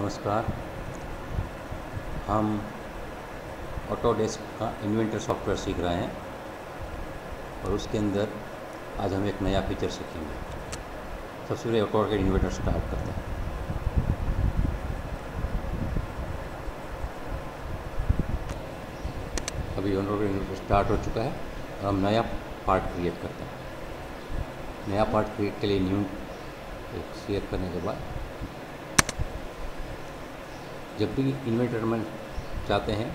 नमस्कार। हम ऑटोडेस्क का इन्वेंटर सॉफ्टवेयर सीख रहे हैं और उसके अंदर आज हम एक नया फीचर सीखेंगे। सबसे पहले ऑटोडेस्क इन्वेंटर स्टार्ट करते हैं। अभी ऑटोडेस्क इन्वेंटर स्टार्ट हो चुका है और हम नया पार्ट क्रिएट करते हैं। नया पार्ट क्रिएट के लिए न्यू सिलेक्ट करने के बाद जब भी इन्वेंटर में चाहते हैं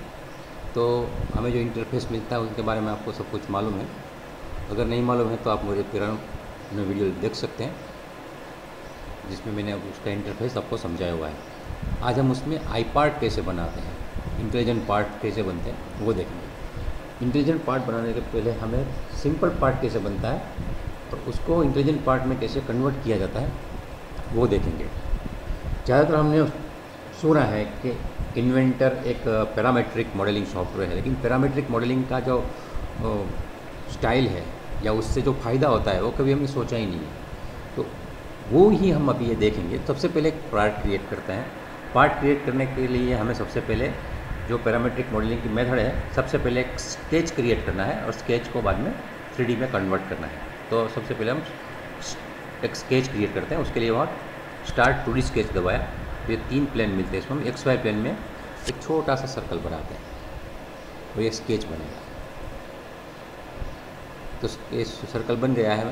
तो हमें जो इंटरफेस मिलता है उसके बारे में आपको सब कुछ मालूम है। अगर नहीं मालूम है तो आप मेरे पुराना वीडियो देख सकते हैं जिसमें मैंने उसका इंटरफेस आपको समझाया हुआ है। आज हम उसमें आई पार्ट कैसे बनाते हैं, इंटेलिजेंट पार्ट कैसे बनते हैं वो देखेंगे। इंटेलिजेंट पार्ट बनाने के पहले हमें सिंपल पार्ट कैसे बनता है और उसको इंटेलिजेंट पार्ट में कैसे कन्वर्ट किया जाता है वो देखेंगे। ज़्यादातर हमने सुना है कि इन्वेंटर एक पैरामेट्रिक मॉडलिंग सॉफ्टवेयर है, लेकिन पैरामेट्रिक मॉडलिंग का जो स्टाइल है या उससे जो फ़ायदा होता है वो कभी हमने सोचा ही नहीं है। तो वो ही हम अभी ये देखेंगे। सबसे पहले एक पार्ट क्रिएट करते हैं। पार्ट क्रिएट करने के लिए हमें सबसे पहले जो पैरामेट्रिक मॉडलिंग की मेथड है, सबसे पहले एक स्केच क्रिएट करना है और स्केच को बाद में 3D में कन्वर्ट करना है। तो सबसे पहले हम एक स्केच क्रिएट करते हैं। उसके लिए वहाँ स्टार्ट 2D स्केच दबाया तो ये 3 प्लेन मिलते हैं। इसमें हम XY प्लेन में एक छोटा सा सर्कल बनाते हैं और ये स्केच बनेगा। तो सर्कल बन गया है।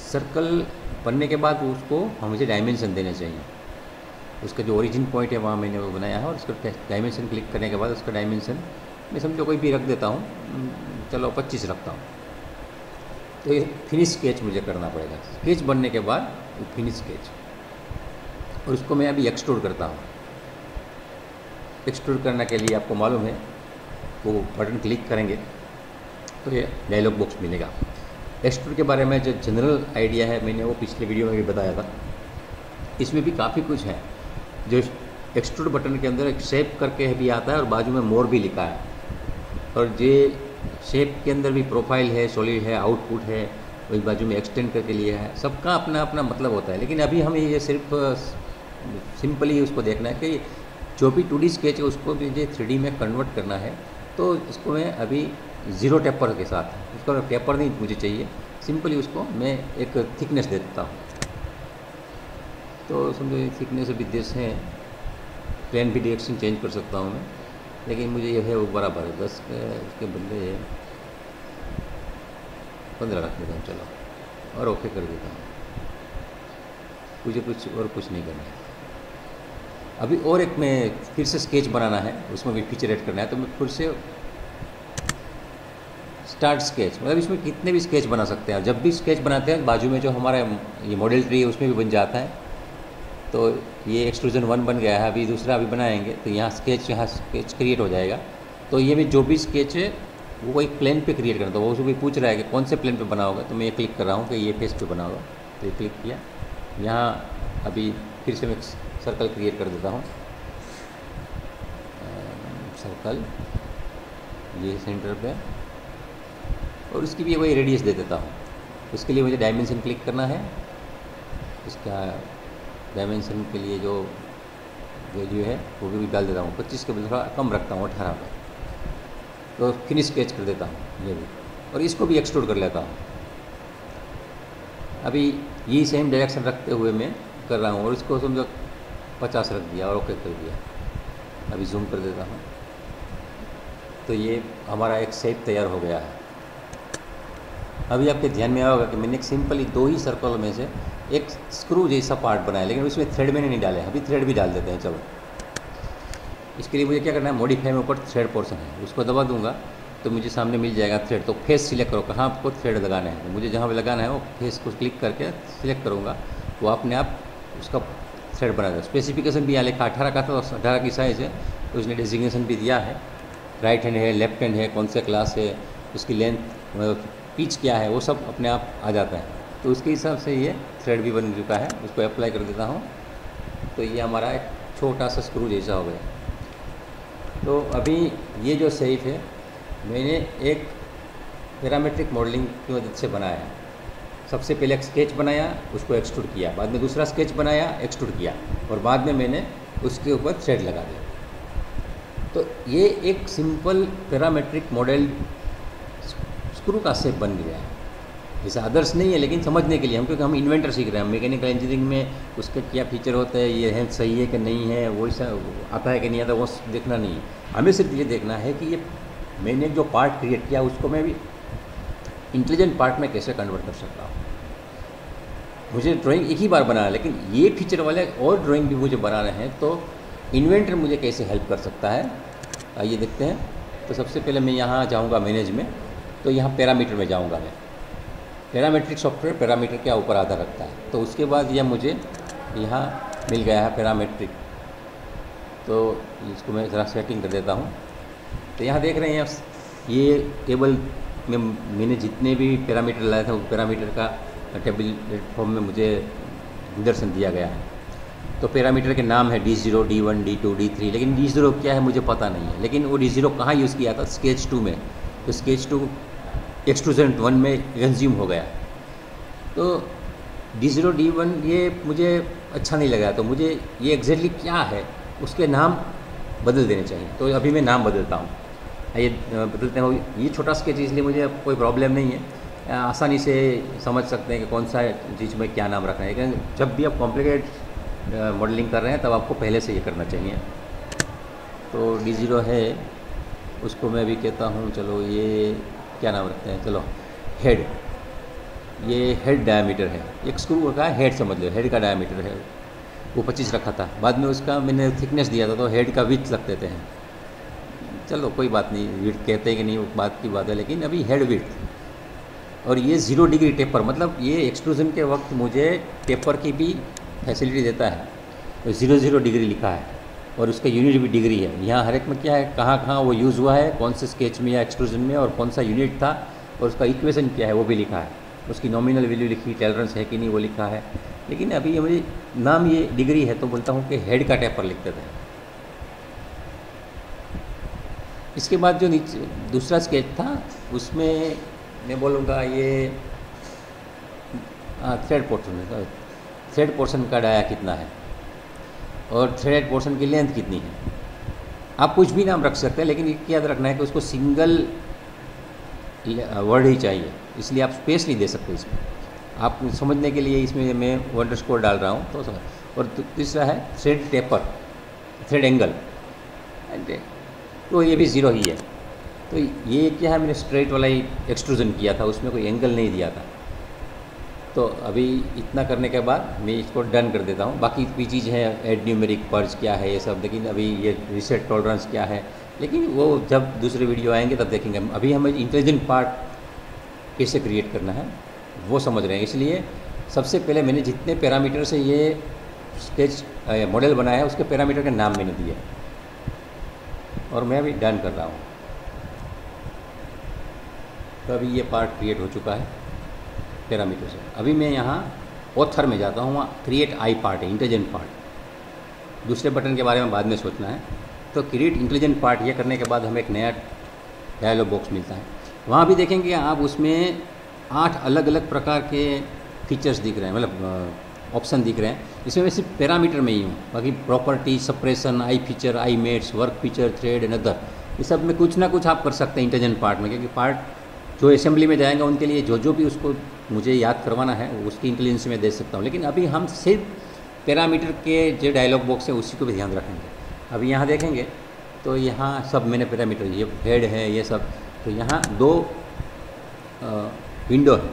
सर्कल बनने के बाद उसको मुझे डायमेंशन देना चाहिए। उसका जो ओरिजिन पॉइंट है वहाँ मैंने वो बनाया है और उसका डायमेंशन क्लिक करने के बाद उसका डायमेंशन मैं समझो कोई भी रख देता हूँ, चलो 25 रखता हूँ। तो ये फिनिश स्केच मुझे करना पड़ेगा। स्केच बनने के बाद फिनिश स्केच और उसको मैं अभी एक्सट्रूड करता हूँ। एक्सट्रूड करने के लिए आपको मालूम है वो बटन क्लिक करेंगे तो ये डायलॉग बॉक्स मिलेगा। एक्सट्रूड के बारे में जो जनरल आइडिया है मैंने वो पिछले वीडियो में भी बताया था। इसमें भी काफ़ी कुछ है। जो एक्सट्रूड बटन के अंदर एक शेप करके भी आता है और बाजू में मोर भी लिखा है और ये शेप के अंदर भी प्रोफाइल है, सॉलिड है, आउटपुट है, वही बाजू में एक्सटेंड करके लिए है। सबका अपना अपना मतलब होता है, लेकिन अभी हमें ये सिर्फ सिंपली उसको देखना है कि जो भी 2D स्केच है उसको भी मुझे 3D में कन्वर्ट करना है। तो इसको मैं अभी 0 टेपर के साथ, उसको टेपर नहीं मुझे चाहिए, सिंपली उसको मैं एक थिकनेस दे देता हूँ। तो समझो थिकनेस अभी देश है, प्लेन भी डायरेक्शन चेंज कर सकता हूँ मैं, लेकिन मुझे ये है वो बराबर है 10 के बदले 15 रख देता हूँ। चलो और ओके कर देता हूँ। मुझे कुछ नहीं करना है। अभी और एक मैं फिर से स्केच बनाना है, उसमें भी फीचर ऐड करना है। तो मैं फिर से स्टार्ट स्केच, मतलब इसमें कितने भी स्केच बना सकते हैं। जब भी स्केच बनाते हैं बाजू में जो हमारा ये मॉडल ट्री है उसमें भी बन जाता है। तो ये एक्सट्रूजन 1 बन गया है। अभी दूसरा अभी बनाएंगे तो यहाँ स्केच क्रिएट हो जाएगा। तो ये भी जो भी स्केच है वो एक प्लेन पे क्रिएट करना। तो वो भी पूछ रहा है कि कौन से प्लेन पे बना होगा, तो मैं ये क्लिक कर रहा हूँ कि ये फेस पे बना होगा। तो ये क्लिक किया। यहाँ अभी फिर से मैं सर्कल क्रिएट कर देता हूँ। सर्कल ये सेंटर पे और उसकी भी वही रेडियस दे देता हूँ। उसके लिए मुझे डायमेंशन क्लिक करना है। इसका डायमेंशन के लिए जो वैल्यू है वो भी डाल देता हूँ। 25 के बजाय थोड़ा कम रखता हूँ, 18 पर। तो फिनिश स्केच कर देता हूँ ये भी, और इसको भी एक्सट्रूड कर लेता हूँ। अभी ये सेम डायरेक्शन रखते हुए मैं कर रहा हूँ और इसको समझो 50 रख दिया और ओके कर दिया। अभी जूम कर देता हूँ तो ये हमारा एक शेप तैयार हो गया है। अभी आपके ध्यान में आया होगा कि मैंने एक सिंपली 2 ही सर्कल में से एक स्क्रू जैसा पार्ट बनाया, लेकिन उसमें थ्रेड मैंने नहीं डाले। अभी थ्रेड भी डाल देते हैं। चलो इसके लिए मुझे क्या करना है, मॉडिफाई में ऊपर थ्रेड पोर्शन है उसको दबा दूंगा तो मुझे सामने मिल जाएगा थ्रेड। तो फेस सिलेक्ट करो कहाँ आपको थ्रेड लगाना है। तो मुझे जहाँ पे लगाना है वो फेस को क्लिक करके सिलेक्ट करूँगा तो अपने आप उसका थ्रेड बना देगा। स्पेसिफिकेशन भी यहाँ लिखा 18 का था, 18 की साइज़ है। तो उसने डेजिग्नेशन भी दिया है, राइट हैंड है, लेफ्ट हैंड है, कौन सा क्लास है, उसकी लेंथ, पिच क्या है, वो सब अपने आप आ जाता है। तो उसके हिसाब से ये थ्रेड भी बन चुका है। उसको अप्लाई कर देता हूँ तो ये हमारा एक छोटा सा स्क्रू जैसा हो गया। तो अभी ये जो शेप है मैंने एक पैरामेट्रिक मॉडलिंग की मदद से बनाया है। सबसे पहले एक स्केच बनाया, उसको एक्सट्रूड किया, बाद में दूसरा स्केच बनाया, एक्सट्रूड किया, और बाद में मैंने उसके ऊपर थ्रेड लगा दिया। तो ये एक सिंपल पैरामेट्रिक मॉडल स्क्रू का शेप बन गया है। जैसे आदर्श नहीं है, लेकिन समझने के लिए क्योंकि हम इन्वेंटर सीख रहे हैं, मैकेनिकल इंजीनियरिंग में उसका क्या फीचर होता है, ये है सही है कि नहीं है, वो ऐसा आता है कि नहीं आता, वो देखना नहीं है। हमें सिर्फ ये देखना है कि ये मैंने जो पार्ट क्रिएट किया उसको मैं भी इंटेलिजेंट पार्ट में कैसे कन्वर्ट कर सकता हूँ। मुझे ड्राइंग एक ही बार बनाना है, लेकिन ये फीचर वाले और ड्राइंग भी मुझे बनाना है, तो इन्वेंटर मुझे कैसे हेल्प कर सकता है, आइए देखते हैं। तो सबसे पहले मैं यहाँ जाऊँगा मैनेज में, तो यहाँ पैरामीटर में जाऊँगा मैं। पैरामीट्रिक सॉफ्टवेयर पैरामीटर के ऊपर आधार रखता है। तो उसके बाद यह मुझे यहाँ मिल गया है पैरामीट्रिक, तो इसको मैं ज़रा सेटिंग कर देता हूँ। तो यहाँ देख रहे हैं आप, ये टेबल में मैंने जितने भी पैरामीटर लाए थे, वो पैरामीटर का टेबल फॉर्म में मुझे निदर्शन दिया गया है। तो पैरामीटर के नाम है D0, D1, D2, D3, लेकिन D0 क्या है मुझे पता नहीं है। लेकिन वो D0 कहाँ यूज़ किया था, स्केच 2 में। तो स्केच 2 एक्सट्रूजन 1 में कंज्यूम हो गया। तो D0, D1 ये मुझे अच्छा नहीं लगा, तो मुझे ये एग्जैक्टली क्या है उसके नाम बदल देने चाहिए। तो अभी मैं नाम बदलता हूँ, ये बदलते हैं। ये छोटा स्केच इसलिए मुझे कोई प्रॉब्लम नहीं है, आसानी से समझ सकते हैं कि कौन सा चीज़ में क्या नाम रखना है। लेकिन जब भी आप कॉम्प्लिकेट मॉडलिंग कर रहे हैं तब आपको पहले से ये करना चाहिए। तो D0 है, उसको मैं भी कहता हूँ, चलो ये क्या नाम रखते हैं, चलो हेड। ये हेड डायमीटर है, एक स्क्रू का हेड समझ लो, हेड का डायमीटर है, वो 25 रखा था। बाद में उसका मैंने थिकनेस दिया था, तो हेड का विड्थ रख देते हैं। चलो कोई बात नहीं, विड्थ कहते हैं कि नहीं वो बात की बात है, लेकिन अभी हेड विड्थ। और ये 0 डिग्री टेपर, मतलब ये एक्सट्रूजन के वक्त मुझे टेपर की भी फैसिलिटी देता है। तो 0 डिग्री लिखा है और उसका यूनिट भी डिग्री है। यहाँ हर एक में क्या है, कहाँ कहाँ वो यूज़ हुआ है, कौन से स्केच में या एक्सट्रूजन में, और कौन सा यूनिट था, और उसका इक्वेशन क्या है वो भी लिखा है। उसकी नॉमिनल वैल्यू लिखी, टॉलरेंस है कि नहीं वो लिखा है। लेकिन अभी ये मुझे नाम ये डिग्री है, तो बोलता हूँ कि हेड का टेपर लिख देते हैं। इसके बाद जो नीचे दूसरा स्केच था उसमें मैं बोलूँगा ये थ्रेड पोर्शन, थ्रेड पोर्शन का डाया कितना है और थ्रेड पोर्शन की लेंथ कितनी है। आप कुछ भी नाम रख सकते हैं, लेकिन ये याद रखना है कि उसको सिंगल वर्ड ही चाहिए, इसलिए आप स्पेस नहीं दे सकते इसमें। आप समझने के लिए इसमें मैं अंडरस्कोर डाल रहा हूँ। तो और तीसरा है थ्रेड टेपर, थ्रेड एंगल, तो ये भी 0 ही है। तो ये क्या है, मैंने स्ट्रेट वाला ही एक्सट्रूजन किया था, उसमें कोई एंगल नहीं दिया था। तो अभी इतना करने के बाद मैं इसको डन कर देता हूँ। बाकी भी चीज़ है, एड न्यूमेरिक पर्ज क्या है ये सब, लेकिन अभी ये रीसेट टॉलरेंस क्या है, लेकिन वो जब दूसरे वीडियो आएंगे तब देखेंगे। अभी हमें इंटेलिजेंट पार्ट कैसे क्रिएट करना है वो समझ रहे हैं। इसलिए सबसे पहले मैंने जितने पैरामीटर से ये स्केच मॉडल बनाया है उसके पैरामीटर के नाम मैंने दिए और मैं अभी डन कर रहा हूँ। तो अभी ये पार्ट क्रिएट हो चुका है पैरामीटर से। अभी मैं यहाँ ऑथर में जाता हूँ, क्रिएट आई पार्ट है, इंटेलिजेंट पार्ट। दूसरे बटन के बारे में बाद में सोचना है। तो क्रिएट इंटेलिजेंट पार्ट ये करने के बाद हमें एक नया डायलॉग बॉक्स मिलता है। वहाँ भी देखेंगे आप, उसमें 8 अलग अलग प्रकार के फीचर्स दिख रहे हैं, मतलब ऑप्शन दिख रहे हैं। इसमें मैं सिर्फ पैरामीटर में ही हूँ, बाकी property, suppression, I feature, I mates, work feature, thread and other, ये सब में कुछ ना कुछ आप कर सकते हैं इंटेलिजेंट पार्ट में। क्योंकि पार्ट जो असेंबली में जाएंगे उनके लिए जो भी उसको मुझे याद करवाना है उसकी इंटेलिजेंस में दे सकता हूँ। लेकिन अभी हम सिर्फ पैरामीटर के जो डायलॉग बॉक्स है उसी को भी ध्यान रखेंगे। अभी यहाँ देखेंगे तो यहाँ सब मैंने पैरामीटर, ये हेड है ये सब। तो यहाँ 2 विंडो है,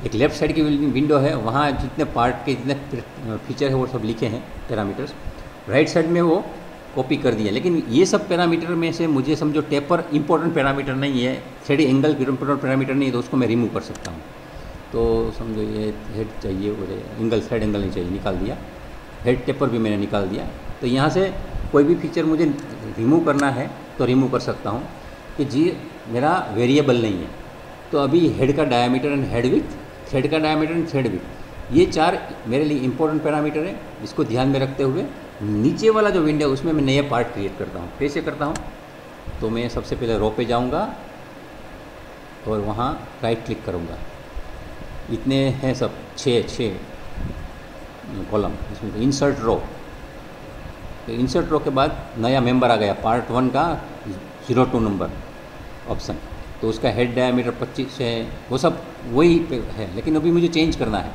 एक लेफ़्ट साइड की विंडो है, वहाँ जितने पार्ट के जितने फीचर है वो सब लिखे हैं पैरामीटर्स। राइट साइड में वो कॉपी कर दिया। लेकिन ये सब पैरामीटर में से मुझे समझो टेपर इंपॉर्टेंट पैरामीटर नहीं है, थ्रेड एंगल इंपॉर्टेंट पैरामीटर नहीं है, तो उसको मैं रिमूव कर सकता हूँ। तो समझो ये हेड चाहिए, एंगल, थ्रेड एंगल नहीं चाहिए, निकाल दिया। हेड टेपर भी मैंने निकाल दिया। तो यहाँ से कोई भी फीचर मुझे रिमूव करना है तो रिमूव कर सकता हूँ कि जी मेरा वेरिएबल नहीं है। तो अभी हेड का diameter and head width, thread का डायमीटर एंड थ्रेड विड्थ, ये 4 मेरे लिए इंपॉर्टेंट पैरामीटर है। इसको ध्यान में रखते हुए नीचे वाला जो विंडो है उसमें मैं नया पार्ट क्रिएट करता हूँ। कैसे करता हूँ, तो मैं सबसे पहले रो पे जाऊँगा और वहाँ राइट क्लिक करूँगा। इतने हैं सब, छः कॉलम इसमें। इंसर्ट रो, तो इंसर्ट रो के बाद नया मेंबर आ गया, पार्ट 1 का 02 नंबर ऑप्शन। तो उसका हेड डायमीटर 25 है, वो सब वही पे है, लेकिन अभी मुझे चेंज करना है।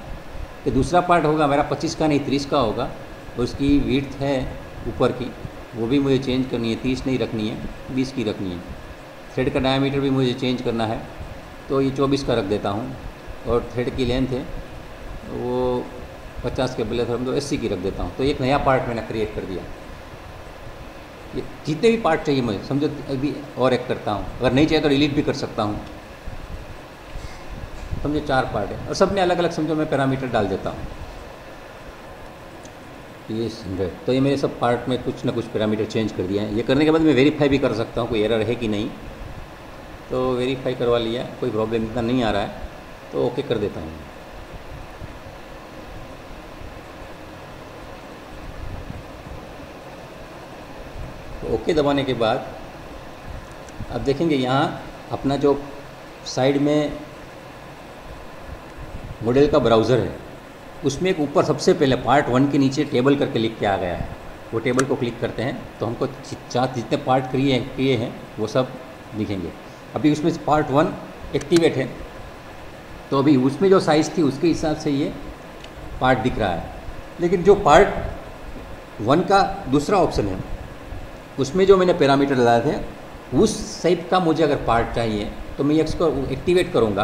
तो दूसरा पार्ट होगा मेरा 25 का नहीं 30 का होगा, और उसकी विड्थ है ऊपर की, वो भी मुझे चेंज करनी है, 30 नहीं रखनी है, 20 की रखनी है। थ्रेड का डायमीटर भी मुझे चेंज करना है, तो ये 24 का रख देता हूँ। और थ्रेड की लेंथ है वो 50 के बदले तो 80 की रख देता हूँ। तो एक नया पार्ट मैंने क्रिएट कर दिया। ये जितने भी पार्ट चाहिए मुझे, समझो अभी और एक करता हूँ, अगर नहीं चाहिए तो डिलीट भी कर सकता हूँ। समझो 4 पार्ट है, और सब में अलग अलग समझो मैं पैरामीटर डाल देता हूँ। ये 100, तो ये मेरे सब पार्ट में कुछ ना कुछ पैरामीटर चेंज कर दिया है। ये करने के बाद मैं वेरीफाई भी कर सकता हूँ कोई एरर है कि नहीं। तो वेरीफाई करवा लिया, कोई प्रॉब्लम इतना नहीं आ रहा है, तो ओके कर देता हूँ। तो ओके दबाने के बाद अब देखेंगे यहाँ अपना जो साइड में मॉडल का ब्राउज़र है, उसमें एक ऊपर सबसे पहले पार्ट 1 के नीचे टेबल करके लिख के आ गया है। वो टेबल को क्लिक करते हैं तो हमको जितने पार्ट किए हैं वो सब दिखेंगे। अभी उसमें से पार्ट 1 एक्टिवेट है, तो अभी उसमें जो साइज़ थी उसके हिसाब से ये पार्ट दिख रहा है। लेकिन जो पार्ट 1 का दूसरा ऑप्शन है, उसमें जो मैंने पैरामीटर लगाए थे उस टाइप का मुझे अगर पार्ट चाहिए तो मैं इसको एक्टिवेट करूँगा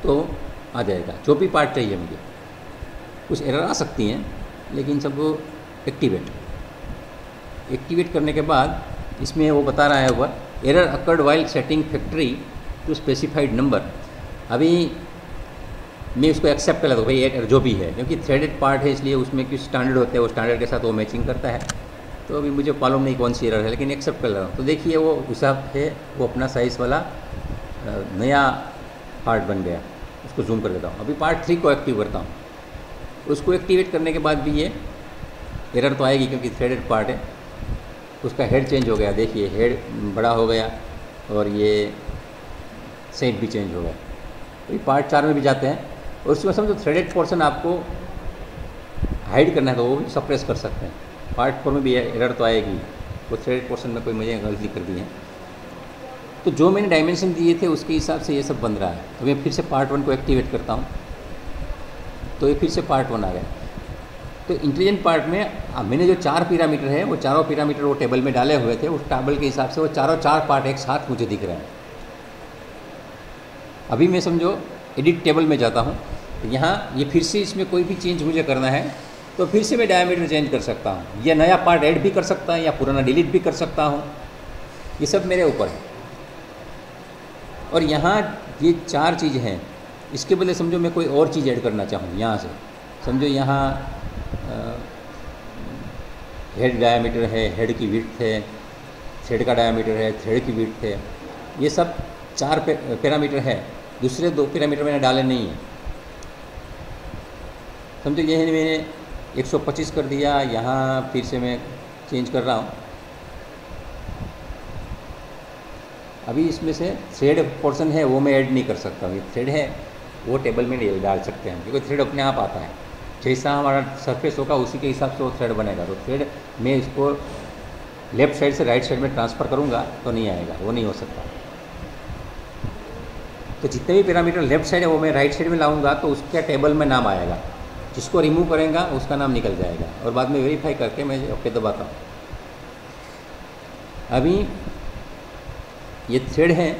तो आ जाएगा। जो भी पार्ट चाहिए मुझे, कुछ एरर आ सकती हैं लेकिन सबको एक्टिवेट करने के बाद इसमें वो बता रहा है ऊपर, error occurred while setting factory to specified number. अभी मैं उसको एक्सेप्ट कर लेता हूँ, भाई एरर जो भी है, क्योंकि थ्रेडेड पार्ट है इसलिए उसमें कुछ स्टैंडर्ड होते हैं, वो स्टैंडर्ड के साथ वो मैचिंग करता है। तो अभी मुझे मालूम नहीं कौन सी एरर है, लेकिन एक्सेप्ट कर लेता हूँ। तो देखिए वो हिसाब है, वो अपना साइज़ वाला नया पार्ट बन गया। उसको जूम कर देता हूँ। अभी पार्ट 3 को एक्टिव करता हूँ। उसको एक्टिवेट करने के बाद भी ये एरर तो आएगी क्योंकि थ्रेडेड पार्ट है। उसका हेड चेंज हो गया, देखिए हेड बड़ा हो गया और ये शेप भी चेंज हो गया। तो ये पार्ट 4 में भी जाते हैं, और उसमें समझो थ्रेडेड पोर्शन आपको हाइड करना है तो वो भी सप्रेस कर सकते हैं। पार्ट 4 में भी एरर तो आएगी, वो थ्रेडेड पोर्शन में कोई मुझे गलती कर दी है। तो जो मैंने डायमेंशन दिए थे उसके हिसाब से ये सब बन रहा है। तो मैं फिर से पार्ट 1 को एक्टिवेट करता हूँ, तो ये फिर से पार्ट 1 आ गया। तो इंटेलिजेंट पार्ट में मैंने जो 4 पैरामीटर है, वो चारों पैरामीटर वो टेबल में डाले हुए थे, उस टेबल के हिसाब से वो चारों 4 पार्ट एक साथ मुझे दिख रहे हैं। अभी मैं समझो एडिट टेबल में जाता हूँ, तो यहाँ ये फिर से इसमें कोई भी चेंज मुझे करना है तो फिर से मैं डायमीटर चेंज कर सकता हूँ, या नया पार्ट ऐड भी कर सकता हूँ या पुराना डिलीट भी कर सकता हूँ। ये सब मेरे ऊपर है। और यहाँ ये 4 चीज़ हैं, इसके बदले समझो मैं कोई और चीज़ ऐड करना चाहूँ यहाँ से। समझो यहाँ हेड डायमीटर है, हेड की विड्थ है, थ्रेड का डायमीटर है, थ्रेड की विड्थ है, ये सब 4 पैरामीटर है। दूसरे 2 पैरामीटर मैंने डाले नहीं हैं। समझो ये है मैंने 125 कर दिया, यहाँ फिर से मैं चेंज कर रहा हूँ। अभी इसमें से थ्रेड पोर्शन है वो मैं ऐड नहीं कर सकता हूँ। ये थ्रेड है वो टेबल में नहीं डाल सकते हैं, क्योंकि थ्रेड अपने आप आता है। जैसा हमारा सरफेस होगा उसी के हिसाब से वो थ्रेड बनेगा। तो थ्रेड मैं इसको लेफ़्ट साइड से राइट साइड में ट्रांसफ़र करूँगा तो नहीं आएगा, वो नहीं हो सकता। तो जितने भी पैरामीटर लेफ़्ट साइड है वो मैं राइट साइड में लाऊंगा तो उसके टेबल में नाम आएगा। जिसको रिमूव करेंगे उसका नाम निकल जाएगा, और बाद में वेरीफाई करके मैं ओके दबाता हूँ। अभी ये थ्रेड है,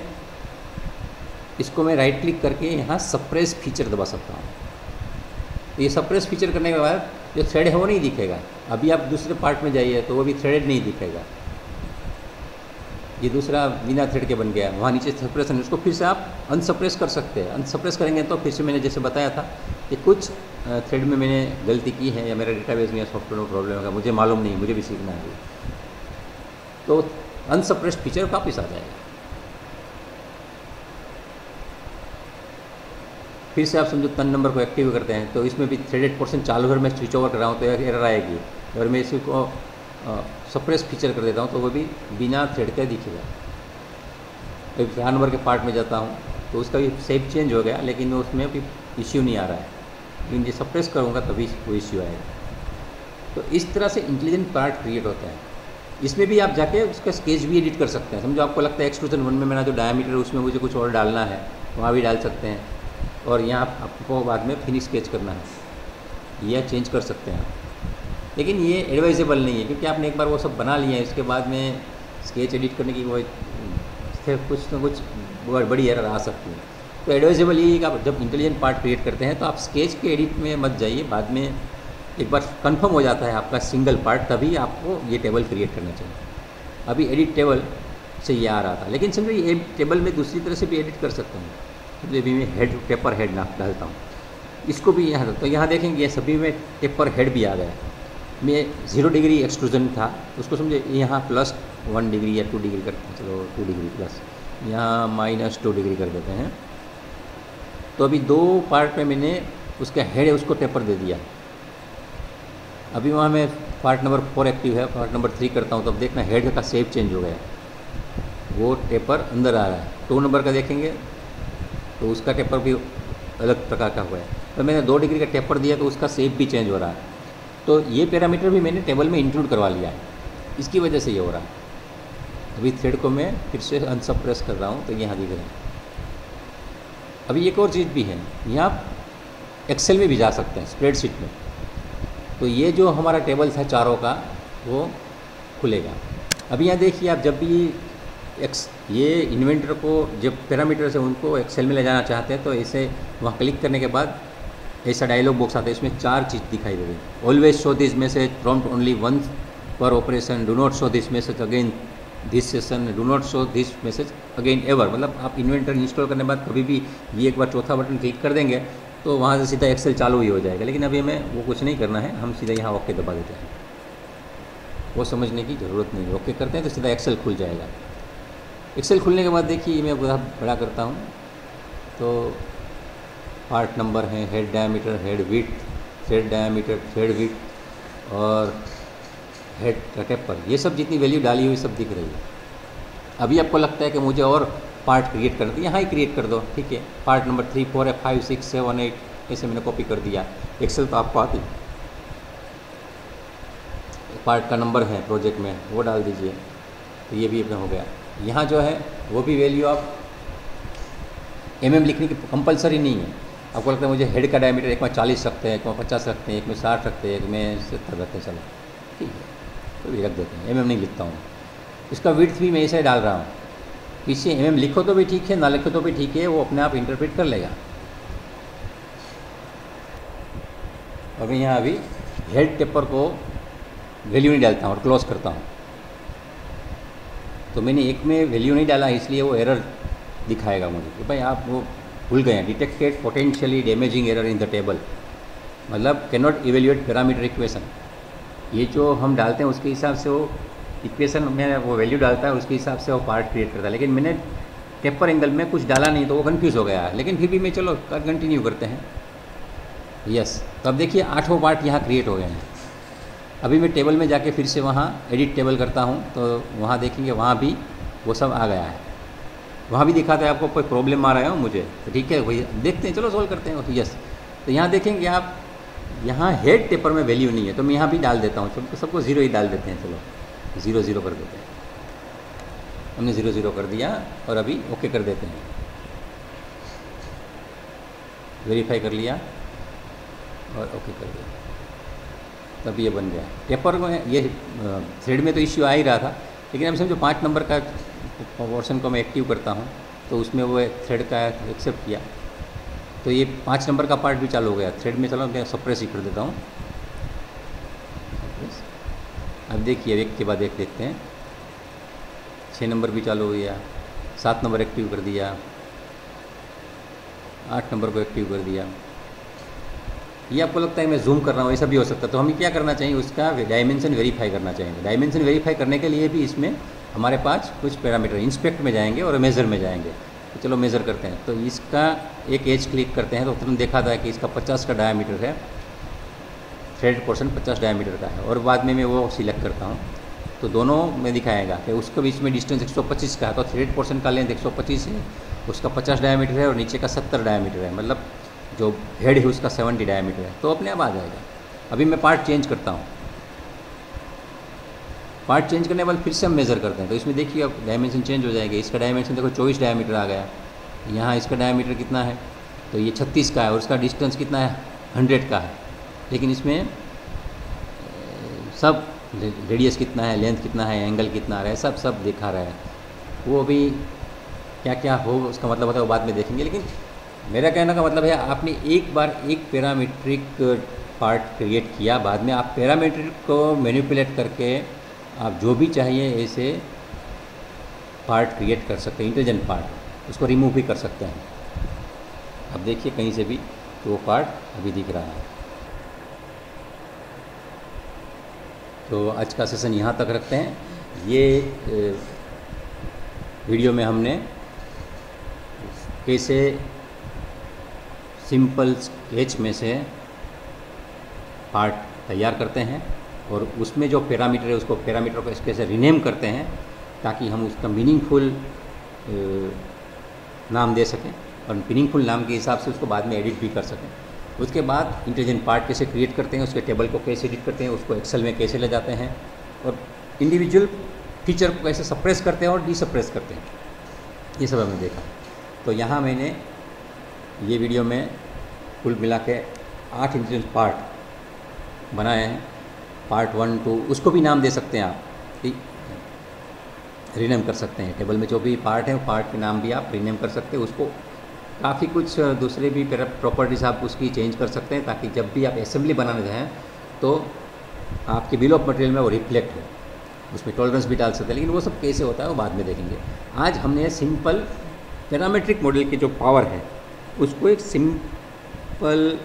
इसको मैं राइट क्लिक करके यहाँ सप्रेस फीचर दबा सकता हूँ। तो ये सप्रेस फीचर करने के बाद जो थ्रेड है वो नहीं दिखेगा। अभी आप दूसरे पार्ट में जाइए तो वो भी थ्रेडेड नहीं दिखेगा। ये दूसरा बिना थ्रेड के बन गया, वहाँ नीचे सप्रेशन, उसको फिर से आप अनसप्रेस कर सकते हैं। अनसप्रेस करेंगे तो फिर से मैंने जैसे बताया था कि कुछ थ्रेड में मैंने गलती की है, या मेरा डेटाबेस में या सॉफ्टवेयर में प्रॉब्लम होगा, मुझे मालूम नहीं, मुझे भी सीखना है। तो अनसप्रेस्ड फीचर वापस आ जाएगा। फिर से आप समझो तन नंबर को एक्टिव करते हैं तो इसमें भी थ्रेडेड पोर्शन चालू है, मैं स्विच ओवर कर रहा हूँ तो एरर आएगी। और मैं इसको सप्रेस फीचर कर देता हूँ तो वो भी बिना थ्रेड के दिखेगा। तो ध्यान नंबर के पार्ट में जाता हूँ, तो उसका भी शेप चेंज हो गया, लेकिन उसमें भी इश्यू नहीं आ रहा है। लेकिन ये सप्रेस करूँगा तभी वो इश्यू आएगा। तो इस तरह से इंटेलिजेंट पार्ट क्रिएट होता है। इसमें भी आप जाके उसका स्केच भी एडिट कर सकते हैं। समझो आपको लगता है एक्सट्रूजन 1 में मेरा जो डायमीटर है उसमें मुझे कुछ और डालना है, वहाँ भी डाल सकते हैं। और यहाँ आपको बाद में फिनिश स्केच करना है, यह चेंज कर सकते हैं आप। लेकिन ये एडवाइजेबल नहीं है, क्योंकि आपने एक बार वो सब बना लिया है, इसके बाद में स्केच एडिट करने की वो कुछ ना कुछ बड़ी एरर आ सकती है। तो एडवाइजेबल ये है कि आप जब इंटेलिजेंट पार्ट क्रिएट करते हैं तो आप स्केच के एडिट में मत जाइए। बाद में एक बार कंफर्म हो जाता है आपका सिंगल पार्ट, तभी आपको ये टेबल क्रिएट करना चाहिए। अभी एडिट टेबल से ये आ रहा था, लेकिन समझो ये टेबल में दूसरी तरह से भी एडिट कर सकता हूँ। तो अभी मैं हेड टेपर हेड ना डालता हूँ, इसको भी यहाँ, तो यहाँ देखेंगे ये सभी में टेपर हेड भी आ गया। मैं 0 डिग्री एक्सट्रूजन था, उसको समझे यहाँ +1 डिग्री या 2 डिग्री करते हैं। चलो 2 डिग्री प्लस, यहाँ -2 डिग्री कर देते हैं। तो अभी 2 पार्ट में मैंने उसका हेड है उसको टेपर दे दिया। अभी वहाँ मैं पार्ट नंबर 4 एक्टिव है, पार्ट नंबर 3 करता हूँ, तो अब देखना हेड का शेप चेंज हो गया, वो टेपर अंदर आ रहा है। 2 नंबर का देखेंगे तो उसका टेपर भी अलग प्रकार का हुआ है। तो मैंने 2 डिग्री का टेपर दिया तो उसका शेप भी चेंज हो रहा है। तो ये पैरामीटर भी मैंने टेबल में इंक्लूड करवा लिया है, इसकी वजह से ये हो रहा है। अभी थ्रेड को मैं फिर से अनसप्रेस कर रहा हूँ तो यहाँ दिख रहा है। अभी एक और चीज़ भी है, यहाँ आप एक्सेल में भी जा सकते हैं, स्प्रेडशीट में। तो ये जो हमारा टेबल था चारों का वो खुलेगा। अभी यहाँ देखिए, आप जब भी ये इन्वेंटर को जब पैरामीटर से उनको एक्सेल में ले जाना चाहते हैं तो ऐसे वहाँ क्लिक करने के बाद ऐसा डायलॉग बॉक्स आता है, इसमें 4 चीज़ दिखाई दे रही है। Always show this message, prompt only once per operation, do not show this message again this session, do not show this message again ever. मतलब आप इन्वेंटर इंस्टॉल करने के बाद कभी भी ये एक बार चौथा बटन क्लिक कर देंगे तो वहाँ से सीधा एक्सेल चालू ही हो जाएगा। लेकिन अभी हमें वो कुछ नहीं करना है, हम सीधा यहाँ ओके दबा देते हैं, वो समझने की ज़रूरत नहीं है। ओके करते हैं तो सीधा एक्सेल खुल जाएगा। एक्सेल खुलने के बाद देखिए मैं बड़ा करता हूँ तो पार्ट नंबर हैं, head diameter, head width, thread diameter, thread width और हेड का टेपर, ये सब जितनी वैल्यू डाली हुई सब दिख रही है। अभी आपको लगता है कि मुझे और पार्ट क्रिएट कर दिया, यहाँ ही क्रिएट कर दो, ठीक है। पार्ट नंबर 3, 4 है, 5, 6, 7, 8 ऐसे मैंने कॉपी कर दिया। एक्सेल तो आपको आती, पार्ट का नंबर है प्रोजेक्ट में वो डाल दीजिए, तो ये भी अपना हो गया। यहाँ जो है वो भी वैल्यू आप लिखने की कंपलसरी नहीं है। आपको लगता है मुझे हेड का डायमीटर एक में 40 रखते हैं, एक में 50 रखते हैं, एक में 60 रखते हैं, एक में 70 रखते हैं, चलो ठीक है तो भी रख देते हैं। नहीं लिखता हूँ, इसका विड्थ भी मैं ऐसे डाल रहा हूँ। पीछे लिखो तो भी ठीक है, ना लिखो तो भी ठीक है, वो अपने आप इंटरप्रेट कर लेगा। और मैं यहाँ अभी हेड टेपर को वैल्यू नहीं डालता हूँ और क्लोज करता हूँ। तो मैंने एक में वैल्यू नहीं डाला, इसलिए वो एरर दिखाएगा मुझे कि भाई आप वो भूल गए हैं, detected potentially damaging error in the table, मतलब can not evaluate parameter equation. ये जो हम डालते हैं उसके हिसाब से वो इक्वेशन में वो वैल्यू डालता है, उसके हिसाब से वो पार्ट क्रिएट करता है। लेकिन मैंने टेपर एंगल में कुछ डाला नहीं तो वो कन्फ्यूज़ हो गया। लेकिन फिर भी मैं चलो कंटिन्यू करते हैं। यस, तो अब देखिए 8वां पार्ट यहाँ क्रिएट हो गए हैं। अभी मैं टेबल में जाके फिर से वहाँ एडिट टेबल करता हूँ तो वहाँ देखेंगे वहाँ भी वो सब आ गया है। वहाँ भी दिखाता है आपको कोई प्रॉब्लम आ रहा है मुझे, तो ठीक है वही देखते हैं, चलो सॉल्व करते हैं। यस, तो यहाँ देखेंगे आप, यहाँ हेड टेपर में वैल्यू नहीं है तो मैं यहाँ भी डाल देता हूँ, सबको 0 ही डाल देते हैं। चलो 0 0 कर देते हैं, हमने 0 0 कर दिया और अभी ओके कर देते हैं। वेरीफाई कर लिया और ओके कर दिया, तब ये बन गया। टेपर में ये थ्रेड में तो इश्यू आ ही रहा था, लेकिन अब समझो 5 नंबर का पोर्शन को मैं एक्टिव करता हूँ तो उसमें वो थ्रेड का एक्सेप्ट किया तो ये 5 नंबर का पार्ट भी चालू हो गया थ्रेड में। चलो मैं सप्रेस ही कर देता हूँ। अब देखिए एक के बाद एक देखते हैं। 6 नंबर भी चालू हो गया, 7 नंबर एक्टिव कर दिया, 8 नंबर को एक्टिव कर दिया। ये आपको लगता है मैं जूम कर रहा हूँ, ऐसा भी हो सकता है। तो हमें क्या करना चाहिए, उसका डायमेंशन वेरीफाई करना चाहिए। डायमेंशन वेरीफाई करने के लिए भी इसमें हमारे पास कुछ पैरामीटर, इंस्पेक्ट में जाएंगे और मेज़र में जाएंगे। तो चलो मेज़र करते हैं। तो इसका एक एज क्लिक करते हैं तो तुरंत देखा था कि इसका 50 का डायमीटर है, थ्रेड पोर्शन 50 डायमीटर का है। और बाद में मैं वो सिलेक्ट करता हूँ तो दोनों में दिखाएगा कि उसके बीच में डिस्टेंस 125 का है, तो थ्रेड पोर्शन का लेंथ 125 है उसका 50 डायमीटर है और नीचे का 70 डायमीटर है, मतलब जो हेड है उसका 70 डायमीटर है, तो अपने आप आ जाएगा। अभी मैं पार्ट चेंज करता हूँ। पार्ट चेंज करने वाले फिर से हम मेज़र करते हैं, तो इसमें देखिए अब डायमेंशन चेंज हो जाएंगे। इसका डायमेंशन देखो 24 डायमीटर आ गया, यहाँ इसका डायमीटर कितना है, तो ये 36 का है, और उसका डिस्टेंस कितना है, 100 का है। लेकिन इसमें सब रेडियस कितना है, लेंथ कितना है, एंगल कितना आ रहा है, सब दिखा रहा है। वो अभी क्या क्या हो उसका मतलब होता है वो बाद में देखेंगे। लेकिन मेरा कहने का मतलब है, आपने एक बार एक पैरामीट्रिक पार्ट क्रिएट किया, बाद में आप पैरामीट्रिक को मैनिपुलेट करके आप जो भी चाहिए ऐसे पार्ट क्रिएट कर सकते हैं, इंटेलिजेंट पार्ट, उसको रिमूव भी कर सकते हैं। अब देखिए कहीं से भी तो वो पार्ट अभी दिख रहा है। तो आज का सेशन यहाँ तक रखते हैं। ये वीडियो में हमने कैसे सिंपल स्केच में से पार्ट तैयार करते हैं और उसमें जो पैरामीटर है उसको पैरामीटर को कैसे रीनेम करते हैं ताकि हम उसका मीनिंगफुल नाम दे सकें और मीनिंगफुल नाम के हिसाब से उसको बाद में एडिट भी कर सकें। उसके बाद इंटेलिजेंट पार्ट कैसे क्रिएट करते हैं, उसके टेबल को कैसे एडिट करते हैं, उसको एक्सेल में कैसे ले जाते हैं और इंडिविजुअल फीचर को कैसे सप्रेस करते हैं और डीसप्रेस करते हैं, ये सब हमने देखा। तो यहाँ मैंने ये वीडियो में कुल मिला के 8 इंटेलिजेंट पार्ट बनाए हैं। पार्ट 1, 2 उसको भी नाम दे सकते हैं आप, रीनेम कर सकते हैं। टेबल में जो भी पार्ट है वो पार्ट के नाम भी आप रीनेम कर सकते हैं। उसको काफ़ी कुछ दूसरे भी प्रॉपर्टीज़ आप उसकी चेंज कर सकते हैं ताकि जब भी आप असेंबली बनाने जाएँ तो आपके बिल ऑफ मटेरियल में वो रिफ्लेक्ट हो। उसमें टॉलरेंस भी डाल सकते हैं, लेकिन वो सब कैसे होता है वो बाद में देखेंगे। आज हमने सिंपल पैरामीट्रिक मॉडल की जो पावर है उसको एक सिंपल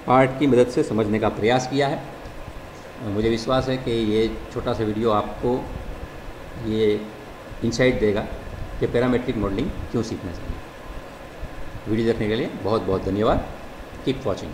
पार्ट की मदद से समझने का प्रयास किया है। मुझे विश्वास है कि ये छोटा सा वीडियो आपको ये इंसाइट देगा कि पैरामीट्रिक मॉडलिंग क्यों सीखना चाहिए। वीडियो देखने के लिए बहुत बहुत धन्यवाद। Keep watching.